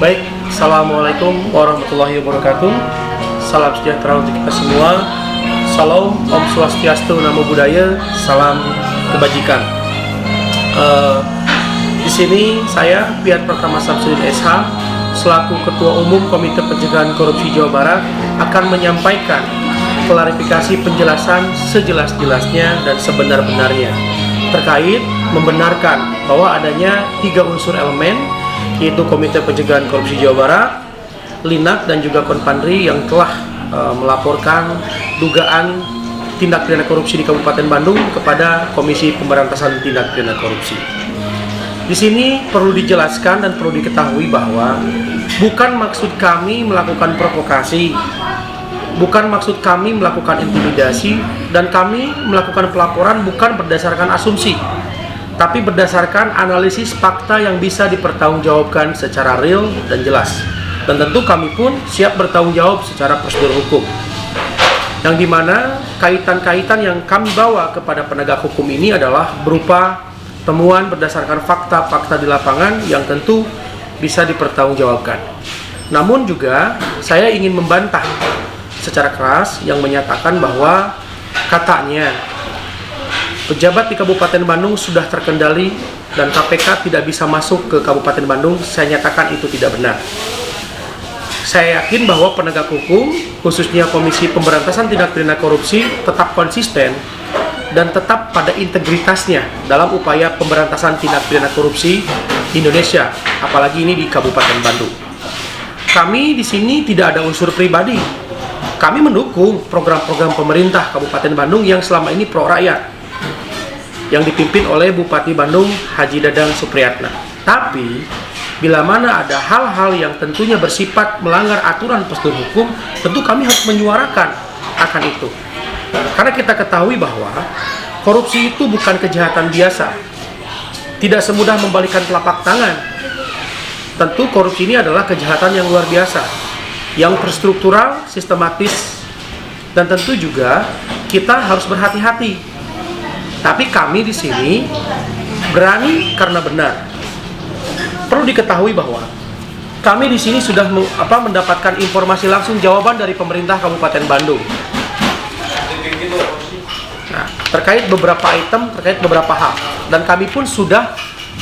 Baik, Assalamualaikum warahmatullahi wabarakatuh. Salam sejahtera untuk kita semua. Salam, Om Swastiastu, Namo Buddhaya, salam kebajikan. Di sini saya, Piat Pratama Samsudin SH, selaku Ketua Umum Komite Pencegahan Korupsi Jawa Barat, akan menyampaikan klarifikasi penjelasan sejelas-jelasnya dan sebenar-benarnya terkait membenarkan bahwa adanya 3 unsur elemen, yaitu Komite Pencegahan Korupsi Jawa Barat, LINAK, dan juga Konpanri yang telah melaporkan dugaan tindak pidana korupsi di Kabupaten Bandung kepada Komisi Pemberantasan Tindak Pidana Korupsi. Di sini perlu dijelaskan dan perlu diketahui bahwa bukan maksud kami melakukan provokasi, bukan maksud kami melakukan intimidasi, dan kami melakukan pelaporan bukan berdasarkan asumsi, tapi berdasarkan analisis fakta yang bisa dipertanggungjawabkan secara real dan jelas. Dan tentu kami pun siap bertanggung jawab secara prosedur hukum, yang dimana kaitan-kaitan yang kami bawa kepada penegak hukum ini adalah berupa temuan berdasarkan fakta-fakta di lapangan yang tentu bisa dipertanggungjawabkan. Namun juga saya ingin membantah secara keras yang menyatakan bahwa katanya pejabat di Kabupaten Bandung sudah terkendali dan KPK tidak bisa masuk ke Kabupaten Bandung. Saya nyatakan itu tidak benar. Saya yakin bahwa penegak hukum, khususnya Komisi Pemberantasan Tindak Pidana Korupsi, tetap konsisten dan tetap pada integritasnya dalam upaya pemberantasan tindak pidana korupsi di Indonesia, apalagi ini di Kabupaten Bandung. Kami di sini tidak ada unsur pribadi. Kami mendukung program-program pemerintah Kabupaten Bandung yang selama ini pro rakyat, yang dipimpin oleh Bupati Bandung Haji Dadang Supriyatna. Tapi bila mana ada hal-hal yang tentunya bersifat melanggar aturan prosedur hukum, tentu kami harus menyuarakan akan itu. Karena kita ketahui bahwa korupsi itu bukan kejahatan biasa, tidak semudah membalikan telapak tangan. Tentu korupsi ini adalah kejahatan yang luar biasa, yang terstruktural, sistematis, dan tentu juga kita harus berhati-hati. Tapi kami di sini berani karena benar. Perlu diketahui bahwa kami di sini sudah mendapatkan informasi langsung jawaban dari pemerintah Kabupaten Bandung. Nah, terkait beberapa item, terkait beberapa hal, dan kami pun sudah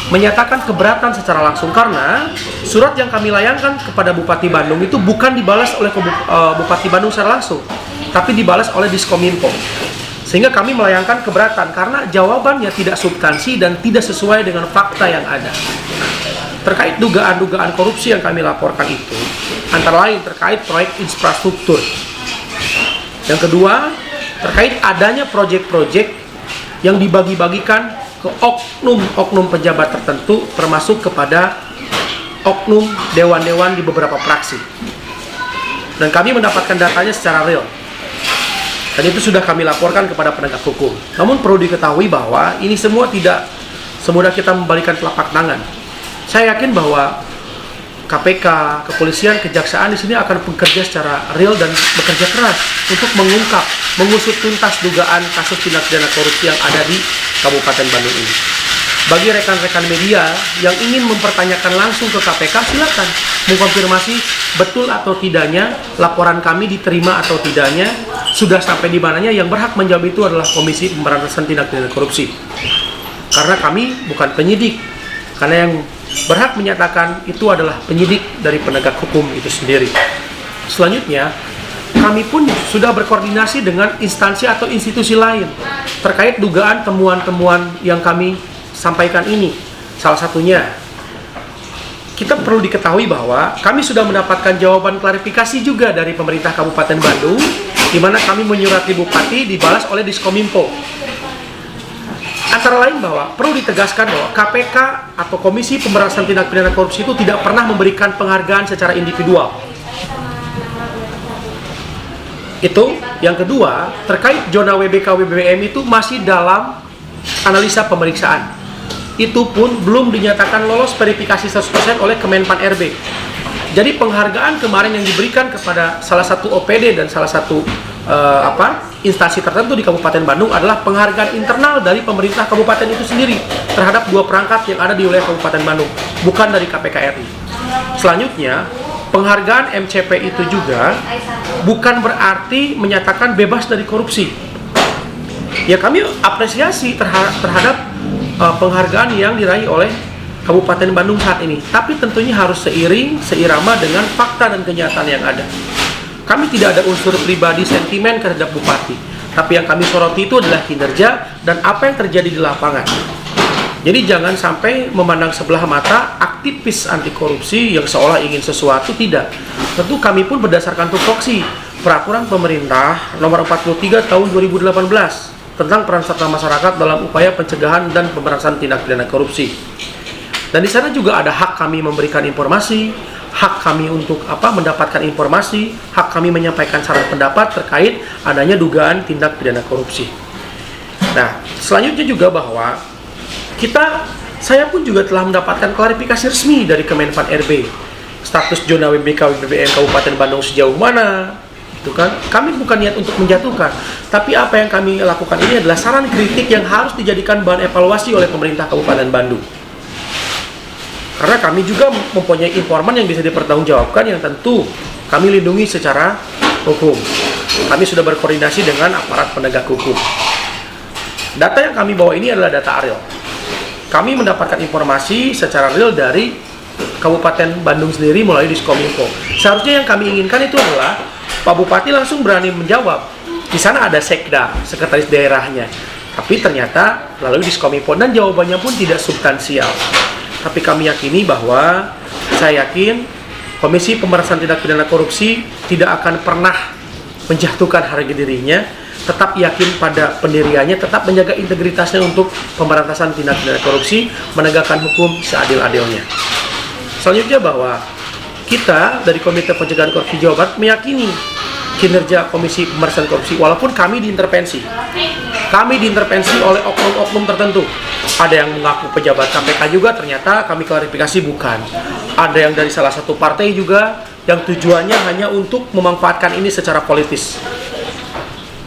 menyatakan keberatan secara langsung karena surat yang kami layangkan kepada Bupati Bandung itu bukan dibalas oleh Bupati Bandung secara langsung, tapi dibalas oleh Diskominfo. Sehingga kami melayangkan keberatan karena jawabannya tidak substansi dan tidak sesuai dengan fakta yang ada. Terkait dugaan-dugaan korupsi yang kami laporkan itu, antara lain terkait proyek infrastruktur. Yang kedua, terkait adanya proyek-proyek yang dibagi-bagikan ke oknum-oknum pejabat tertentu, termasuk kepada oknum dewan-dewan di beberapa fraksi. Dan kami mendapatkan datanya secara real. Dan itu sudah kami laporkan kepada penegak hukum. Namun perlu diketahui bahwa ini semua tidak semudah kita membalikan telapak tangan. Saya yakin bahwa KPK, kepolisian, kejaksaan di sini akan bekerja secara real dan bekerja keras untuk mengungkap, mengusut tuntas dugaan kasus tindak pidana korupsi yang ada di Kabupaten Bandung ini. Bagi rekan-rekan media yang ingin mempertanyakan langsung ke KPK, silakan mengkonfirmasi betul atau tidaknya laporan kami diterima atau tidaknya, sudah sampai di mananya. Yang berhak menjawab itu adalah Komisi Pemberantasan Tindak Pidana Korupsi. Karena kami bukan penyidik, karena yang berhak menyatakan itu adalah penyidik dari penegak hukum itu sendiri. Selanjutnya, kami pun sudah berkoordinasi dengan instansi atau institusi lain terkait dugaan temuan-temuan yang kami sampaikan ini. Salah satunya, kita perlu diketahui bahwa kami sudah mendapatkan jawaban klarifikasi juga dari pemerintah Kabupaten Bandung, di mana kami menyurati Bupati, dibalas oleh Diskominfo. Antara lain bahwa perlu ditegaskan bahwa KPK atau Komisi Pemberantasan Tindak Pidana Korupsi itu tidak pernah memberikan penghargaan secara individual. Itu. Yang kedua, terkait zona WBK WBBM itu masih dalam analisa pemeriksaan. Itu pun belum dinyatakan lolos verifikasi 100% oleh Kemenpan RB. Jadi penghargaan kemarin yang diberikan kepada salah satu OPD dan salah satu instansi tertentu di Kabupaten Bandung adalah penghargaan internal dari pemerintah kabupaten itu sendiri terhadap 2 perangkat yang ada di wilayah Kabupaten Bandung, bukan dari KPK RI. Selanjutnya, penghargaan MCP itu juga bukan berarti menyatakan bebas dari korupsi. Ya, kami apresiasi terhadap penghargaan yang diraih oleh Kabupaten Bandung saat ini. Tapi tentunya harus seirama dengan fakta dan kenyataan yang ada. Kami tidak ada unsur pribadi sentimen terhadap Bupati. Tapi yang kami soroti itu adalah kinerja dan apa yang terjadi di lapangan. Jadi jangan sampai memandang sebelah mata aktivis anti korupsi yang seolah ingin sesuatu, tidak. Tentu kami pun berdasarkan tupoksi Peraturan Pemerintah Nomor 43 Tahun 2018 tentang peran serta masyarakat dalam upaya pencegahan dan pemberantasan tindak pidana korupsi. Dan di sana juga ada hak kami memberikan informasi, hak kami untuk mendapatkan informasi, hak kami menyampaikan saran pendapat terkait adanya dugaan tindak pidana korupsi. Nah, selanjutnya juga bahwa saya pun juga telah mendapatkan klarifikasi resmi dari Kemenpan RB. Status zona WBK WBBM Kabupaten Bandung sejauh mana? Itu kan, kami bukan niat untuk menjatuhkan, tapi apa yang kami lakukan ini adalah saran kritik yang harus dijadikan bahan evaluasi oleh pemerintah Kabupaten Bandung. Karena kami juga mempunyai informan yang bisa dipertanggungjawabkan yang tentu kami lindungi secara hukum. Kami sudah berkoordinasi dengan aparat penegak hukum. Data yang kami bawa ini adalah data real. Kami mendapatkan informasi secara real dari Kabupaten Bandung sendiri melalui Diskominfo. Seharusnya yang kami inginkan itu adalah Pak Bupati langsung berani menjawab. Di sana ada sekda, sekretaris daerahnya. Tapi ternyata melalui Diskominfo dan jawabannya pun tidak substansial. Tapi kami yakini bahwa, saya yakin Komisi Pemberantasan Tindak Pidana Korupsi tidak akan pernah menjatuhkan harga dirinya, tetap yakin pada pendiriannya, tetap menjaga integritasnya untuk pemberantasan tindak pidana korupsi, menegakkan hukum seadil-adilnya. Selanjutnya bahwa kita dari Komite Pencegahan Korupsi Jawa Barat meyakini kinerja Komisi Pemberantasan Korupsi, walaupun kami diintervensi. Kami diintervensi oleh oknum-oknum tertentu. Ada yang mengaku pejabat KPK juga, ternyata kami klarifikasi bukan. Ada yang dari salah satu partai juga, yang tujuannya hanya untuk memanfaatkan ini secara politis.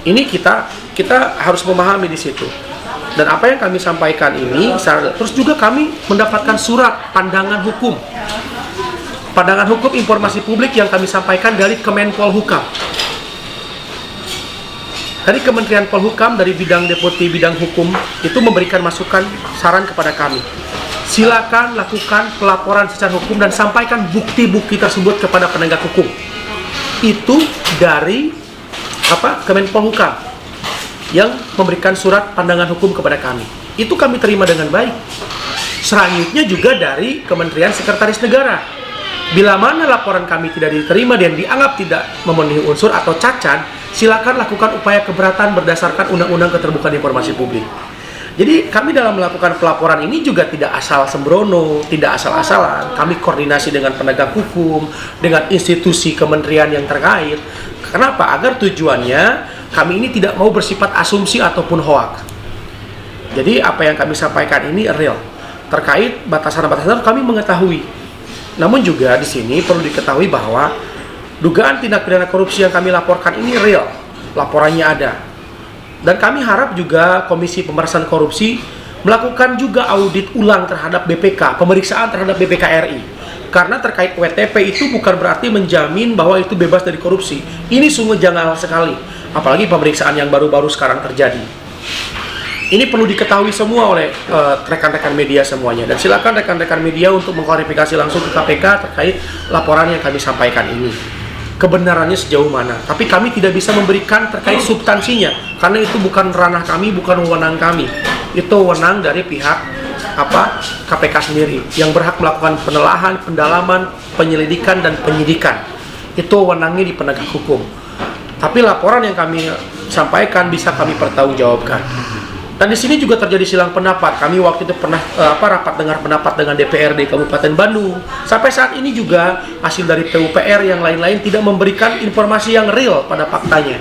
Ini kita harus memahami di situ. Dan apa yang kami sampaikan ini, terus juga kami mendapatkan surat pandangan hukum. Pandangan hukum informasi publik yang kami sampaikan dari Kemenpolhukam. Dari Kementerian Polhukam, dari bidang deputi bidang hukum, itu memberikan masukan, saran kepada kami. Silakan lakukan pelaporan secara hukum dan sampaikan bukti-bukti tersebut kepada penegak hukum. Itu dari Kemenpolhukam yang memberikan surat pandangan hukum kepada kami. Itu kami terima dengan baik. Selanjutnya juga dari Kementerian Sekretaris Negara. Bila mana laporan kami tidak diterima dan dianggap tidak memenuhi unsur atau cacat, silakan lakukan upaya keberatan berdasarkan Undang-Undang Keterbukaan Informasi Publik. Jadi kami dalam melakukan pelaporan ini juga tidak asal sembrono, tidak asal-asalan. Kami koordinasi dengan penegak hukum, dengan institusi kementerian yang terkait. Kenapa? Agar tujuannya kami ini tidak mau bersifat asumsi ataupun hoaks. Jadi apa yang kami sampaikan ini real. Terkait batasan-batasan kami mengetahui. Namun juga di sini perlu diketahui bahwa dugaan tindak pidana korupsi yang kami laporkan ini real. Laporannya ada. Dan kami harap juga Komisi Pemberantasan Korupsi melakukan juga audit ulang terhadap BPK, pemeriksaan terhadap BPK RI. Karena terkait WTP itu bukan berarti menjamin bahwa itu bebas dari korupsi. Ini sungguh janggal sekali. Apalagi pemeriksaan yang baru-baru sekarang terjadi. Ini perlu diketahui semua oleh rekan-rekan media semuanya. Dan silakan rekan-rekan media untuk mengklarifikasi langsung ke KPK terkait laporan yang kami sampaikan ini. Kebenarannya sejauh mana. Tapi kami tidak bisa memberikan terkait substansinya. Karena itu bukan ranah kami, bukan wewenang kami. Itu wewenang dari pihak KPK sendiri. Yang berhak melakukan penelaahan, pendalaman, penyelidikan, dan penyidikan. Itu wewenangnya di penegak hukum. Tapi laporan yang kami sampaikan bisa kami pertanggungjawabkan. Dan di sini juga terjadi silang pendapat. Kami waktu itu pernah rapat dengar pendapat dengan DPRD Kabupaten Bandung. Sampai saat ini juga hasil dari PUPR yang lain-lain tidak memberikan informasi yang real pada faktanya.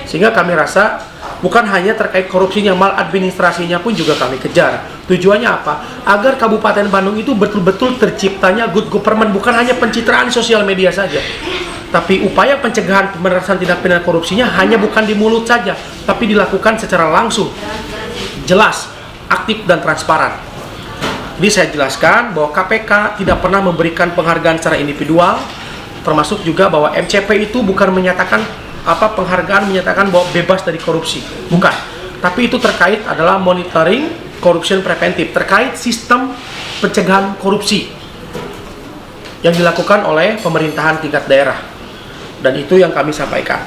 Sehingga kami rasa bukan hanya terkait korupsinya, maladministrasinya pun juga kami kejar. Tujuannya apa? Agar Kabupaten Bandung itu betul-betul terciptanya good government, bukan hanya pencitraan sosial media saja. Tapi upaya pencegahan pemberantasan tindak pidana korupsinya hanya bukan di mulut saja, tapi dilakukan secara langsung, jelas, aktif, dan transparan. Jadi saya jelaskan bahwa KPK tidak pernah memberikan penghargaan secara individual, termasuk juga bahwa MCP itu bukan menyatakan penghargaan menyatakan bahwa bebas dari korupsi, bukan. Tapi itu terkait adalah monitoring corruption preventif, terkait sistem pencegahan korupsi yang dilakukan oleh pemerintahan tingkat daerah, dan itu yang kami sampaikan.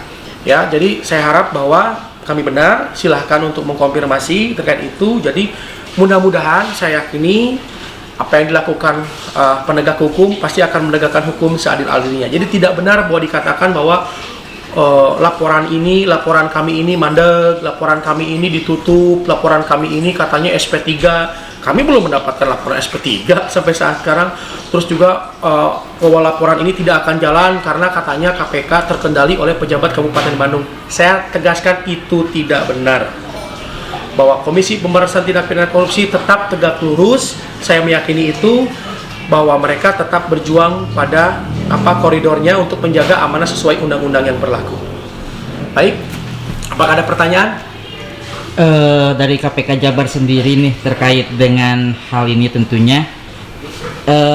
Ya, jadi saya harap bahwa kami benar, silahkan untuk mengkonfirmasi terkait itu. Jadi mudah-mudahan saya yakini apa yang dilakukan penegak hukum pasti akan menegakkan hukum seadil-adilnya. Jadi tidak benar bahwa dikatakan bahwa laporan kami ini mandek, laporan kami ini ditutup, laporan kami ini katanya SP3. Kami belum mendapatkan laporan SP3 sampai saat sekarang. Terus juga bahwa laporan ini tidak akan jalan karena katanya KPK terkendali oleh pejabat Kabupaten Bandung. Saya tegaskan itu tidak benar. Bahwa Komisi Pemberantasan Tindak Pidana Korupsi tetap tegak lurus. Saya meyakini itu, bahwa mereka tetap berjuang pada koridornya untuk menjaga amanah sesuai undang-undang yang berlaku. Baik, apakah ada pertanyaan? Dari KPK Jabar sendiri nih terkait dengan hal ini tentunya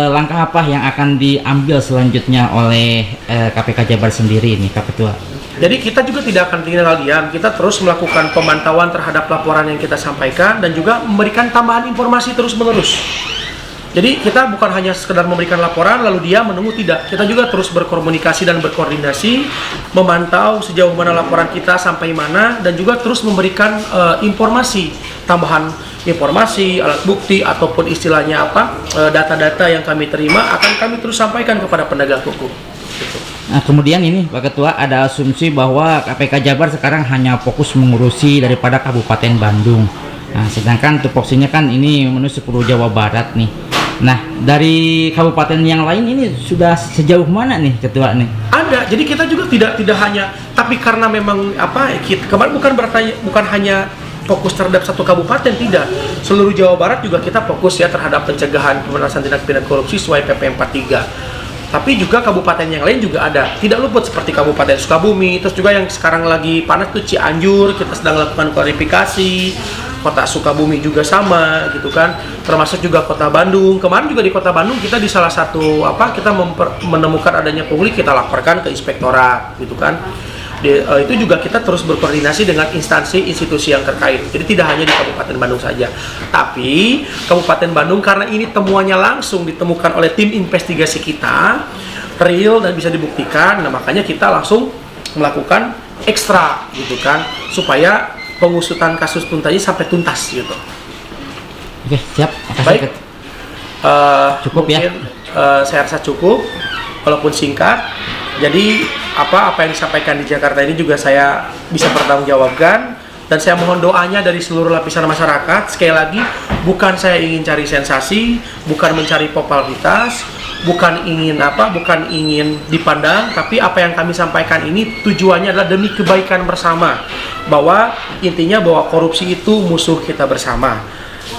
langkah apa yang akan diambil selanjutnya oleh KPK Jabar sendiri nih, Kak Ketua? Jadi kita juga tidak akan tinggal diam, kita terus melakukan pemantauan terhadap laporan yang kita sampaikan dan juga memberikan tambahan informasi terus-menerus. Jadi kita bukan hanya sekedar memberikan laporan lalu dia menunggu, tidak. Kita juga terus berkomunikasi dan berkoordinasi, memantau sejauh mana laporan kita sampai mana, dan juga terus memberikan informasi, tambahan informasi, alat bukti, ataupun istilahnya data-data yang kami terima akan kami terus sampaikan kepada penegak hukum. Gitu. Nah, kemudian ini Pak Ketua, ada asumsi bahwa KPK Jabar sekarang hanya fokus mengurusi daripada Kabupaten Bandung. Nah, sedangkan tupoksinya kan ini menuju Pulau Jawa Barat nih. Nah, dari kabupaten yang lain ini sudah sejauh mana nih Ketua nih? Ada, jadi kita juga tidak hanya, tapi karena memang kemarin bukan hanya fokus terhadap satu kabupaten, tidak. Seluruh Jawa Barat juga kita fokus ya terhadap pencegahan pemberantasan tindak pidana korupsi sesuai PP 43. Tapi juga kabupaten yang lain juga ada, tidak luput seperti Kabupaten Sukabumi, terus juga yang sekarang lagi panas tuh Cianjur, kita sedang lakukan klarifikasi. Kota Sukabumi juga sama gitu kan, termasuk juga Kota Bandung. Kemarin juga di Kota Bandung kita di salah satu kita menemukan adanya pungli, kita laporkan ke inspektorat gitu kan. Itu juga kita terus berkoordinasi dengan instansi institusi yang terkait. Jadi tidak hanya di Kabupaten Bandung saja, tapi Kabupaten Bandung karena ini temuannya langsung ditemukan oleh tim investigasi kita, real dan bisa dibuktikan. Nah, makanya kita langsung melakukan ekstra gitu kan, supaya pengusutan kasus tuntasnya sampai tuntas gitu. Oke, siap. Makasih. Baik. Cukup mungkin, ya. Saya rasa cukup, walaupun singkat. Jadi apa yang disampaikan di Jakarta ini juga saya bisa bertanggungjawabkan, dan saya mohon doanya dari seluruh lapisan masyarakat. Sekali lagi, bukan saya ingin cari sensasi, bukan mencari popularitas, bukan ingin dipandang, tapi apa yang kami sampaikan ini tujuannya adalah demi kebaikan bersama. Bahwa intinya bahwa korupsi itu musuh kita bersama.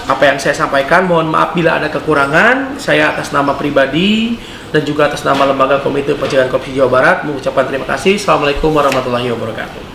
Apa yang saya sampaikan, mohon maaf bila ada kekurangan. Saya atas nama pribadi dan juga atas nama Lembaga Komite Pencegahan Korupsi Jawa Barat mengucapkan terima kasih. Assalamualaikum warahmatullahi wabarakatuh.